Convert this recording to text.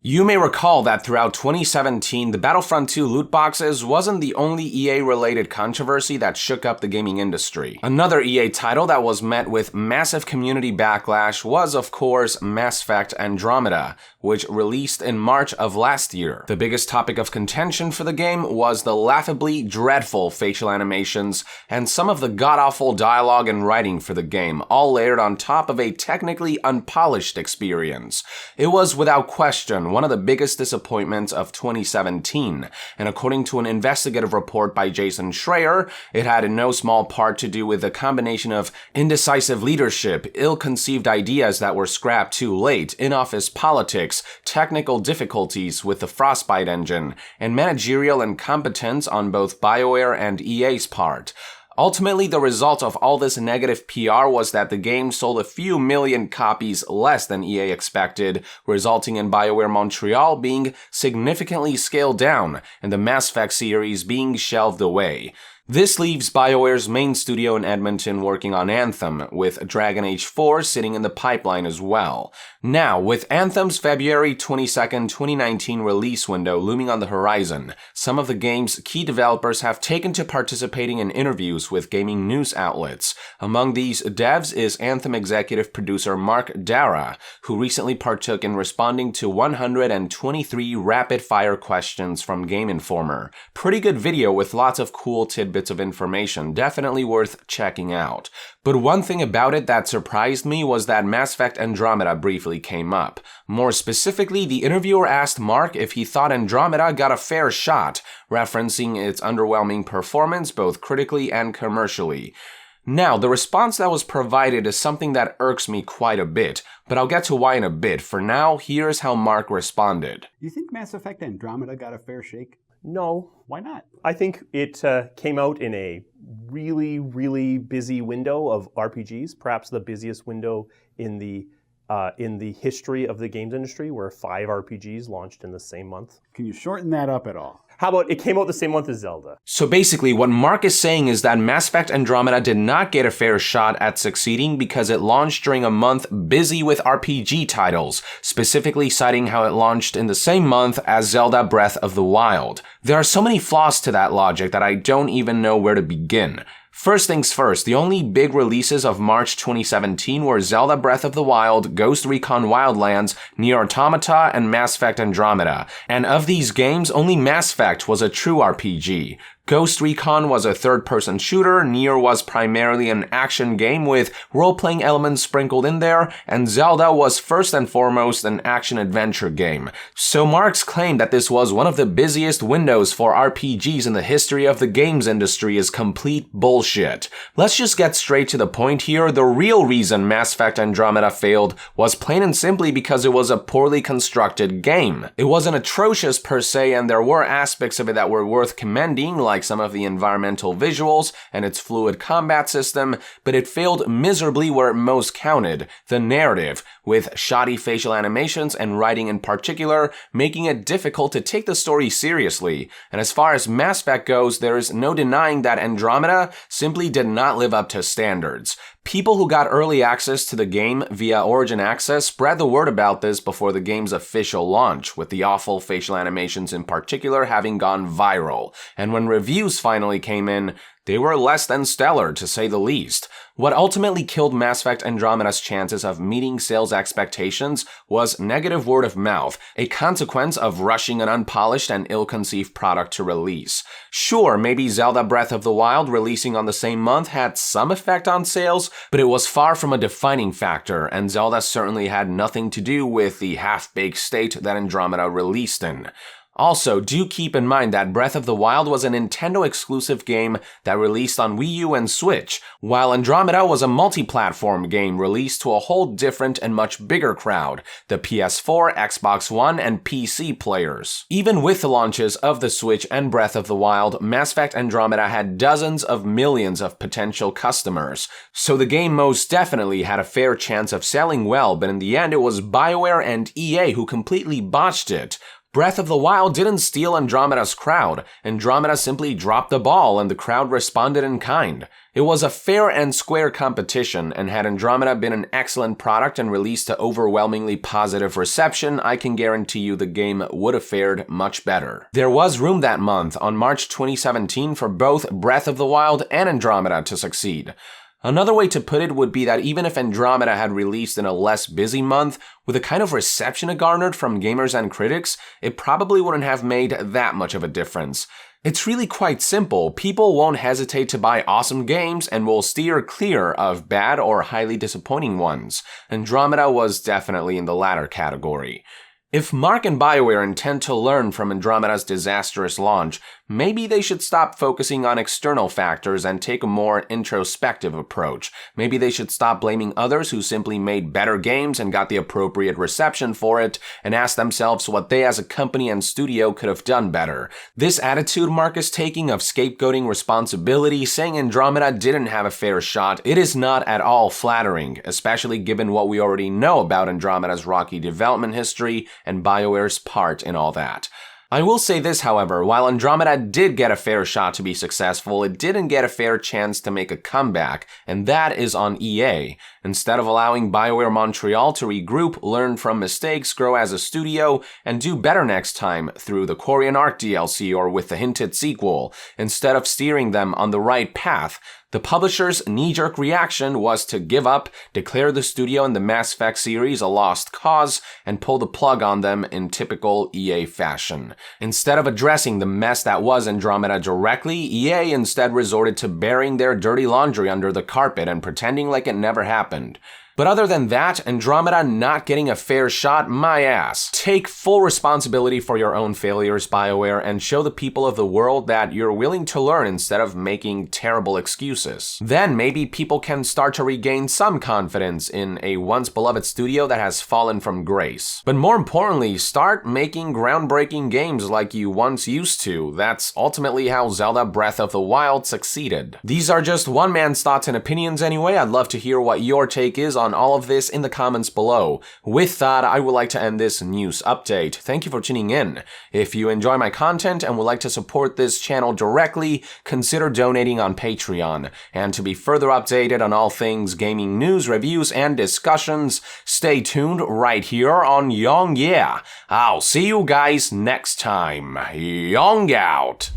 You may recall that throughout 2017, the Battlefront 2 loot boxes wasn't the only EA-related controversy that shook up the gaming industry. Another EA title that was met with massive community backlash was, of course, Mass Effect Andromeda, which released in March of last year. The biggest topic of contention for the game was the laughably dreadful facial animations and some of the god-awful dialogue and writing for the game, all layered on top of a technically unpolished experience. It was, without question, one of the biggest disappointments of 2017, and according to an investigative report by Jason Schreier, it had in no small part to do with a combination of indecisive leadership, ill-conceived ideas that were scrapped too late, in-office politics, technical difficulties with the Frostbite engine, and managerial incompetence on both BioWare and EA's part. Ultimately, the result of all this negative PR was that the game sold a few million copies less than EA expected, resulting in BioWare Montreal being significantly scaled down and the Mass Effect series being shelved away. This leaves BioWare's main studio in Edmonton working on Anthem, with Dragon Age 4 sitting in the pipeline as well. Now, with Anthem's February 22nd, 2019 release window looming on the horizon, some of the game's key developers have taken to participating in interviews with gaming news outlets. Among these devs is Anthem executive producer Marc Darrah, who recently partook in responding to 123 rapid-fire questions from Game Informer. Pretty good video with lots of cool tidbits of information, definitely worth checking out. But one thing about it that surprised me was that Mass Effect Andromeda briefly came up. More specifically, the interviewer asked Marc if he thought Andromeda got a fair shot, referencing its underwhelming performance both critically and commercially. Now, the response that was provided is something that irks me quite a bit, but I'll get to why in a bit. For now, here's how Marc responded. You think Mass Effect Andromeda got a fair shake? No. Why not? I think it came out in a really, really busy window of RPGs, perhaps the busiest window in the history of the games industry, where 5 RPGs launched in the same month. Can you shorten that up at all? How about it came out the same month as Zelda? So basically, what Marc is saying is that Mass Effect Andromeda did not get a fair shot at succeeding because it launched during a month busy with RPG titles, specifically citing how it launched in the same month as Zelda Breath of the Wild. There are so many flaws to that logic that I don't even know where to begin. First things first, the only big releases of March 2017 were Zelda Breath of the Wild, Ghost Recon Wildlands, Nier Automata, and Mass Effect Andromeda. And of these games, only Mass Effect was a true RPG. Ghost Recon was a third-person shooter, Nier was primarily an action game with role-playing elements sprinkled in there, and Zelda was first and foremost an action-adventure game. So Marc's claim that this was one of the busiest windows for RPGs in the history of the games industry is complete bullshit. Let's just get straight to the point here. The real reason Mass Effect Andromeda failed was plain and simply because it was a poorly constructed game. It wasn't atrocious per se, and there were aspects of it that were worth commending, like some of the environmental visuals and its fluid combat system, but it failed miserably where it most counted, the narrative, with shoddy facial animations and writing in particular, making it difficult to take the story seriously. And as far as Mass Effect goes, there is no denying that Andromeda simply did not live up to standards. People who got early access to the game via Origin Access spread the word about this before the game's official launch, with the awful facial animations in particular having gone viral. And when reviews finally came in, they were less than stellar, to say the least. What ultimately killed Mass Effect Andromeda's chances of meeting sales expectations was negative word of mouth, a consequence of rushing an unpolished and ill-conceived product to release. Sure, maybe Zelda Breath of the Wild releasing on the same month had some effect on sales, but it was far from a defining factor, and Zelda certainly had nothing to do with the half-baked state that Andromeda released in. Also, do keep in mind that Breath of the Wild was a Nintendo-exclusive game that released on Wii U and Switch, while Andromeda was a multi-platform game released to a whole different and much bigger crowd, the PS4, Xbox One, and PC players. Even with the launches of the Switch and Breath of the Wild, Mass Effect Andromeda had dozens of millions of potential customers, so the game most definitely had a fair chance of selling well, but in the end it was BioWare and EA who completely botched it. Breath of the Wild didn't steal Andromeda's crowd. Andromeda simply dropped the ball and the crowd responded in kind. It was a fair and square competition, and had Andromeda been an excellent product and released to overwhelmingly positive reception, I can guarantee you the game would have fared much better. There was room that month, on March 2017, for both Breath of the Wild and Andromeda to succeed. Another way to put it would be that even if Andromeda had released in a less busy month, with the kind of reception it garnered from gamers and critics, it probably wouldn't have made that much of a difference. It's really quite simple. People won't hesitate to buy awesome games and will steer clear of bad or highly disappointing ones. Andromeda was definitely in the latter category. If Marc and BioWare intend to learn from Andromeda's disastrous launch, maybe they should stop focusing on external factors and take a more introspective approach. Maybe they should stop blaming others who simply made better games and got the appropriate reception for it, and ask themselves what they as a company and studio could have done better. This attitude Marc is taking of scapegoating responsibility, saying Andromeda didn't have a fair shot, it is not at all flattering, especially given what we already know about Andromeda's rocky development history and BioWare's part in all that. I will say this, however, while Andromeda did get a fair shot to be successful, it didn't get a fair chance to make a comeback, and that is on EA. Instead of allowing BioWare Montreal to regroup, learn from mistakes, grow as a studio, and do better next time through the Korean Arc DLC or with the hinted sequel, instead of steering them on the right path, the publisher's knee-jerk reaction was to give up, declare the studio and the Mass Effect series a lost cause, and pull the plug on them in typical EA fashion. Instead of addressing the mess that was Andromeda directly, EA instead resorted to burying their dirty laundry under the carpet and pretending like it never happened. But other than that, Andromeda not getting a fair shot, my ass. Take full responsibility for your own failures, BioWare, and show the people of the world that you're willing to learn instead of making terrible excuses. Then maybe people can start to regain some confidence in a once beloved studio that has fallen from grace. But more importantly, start making groundbreaking games like you once used to. That's ultimately how Zelda Breath of the Wild succeeded. These are just one man's thoughts and opinions anyway. I'd love to hear what your take is on all of this in the comments below. With that, I would like to end this news update. Thank you for tuning in. If you enjoy my content and would like to support this channel directly, consider donating on Patreon. And to be further updated on all things gaming news, reviews, and discussions, stay tuned right here on Yong Yeah. I'll see you guys next time. Yong out!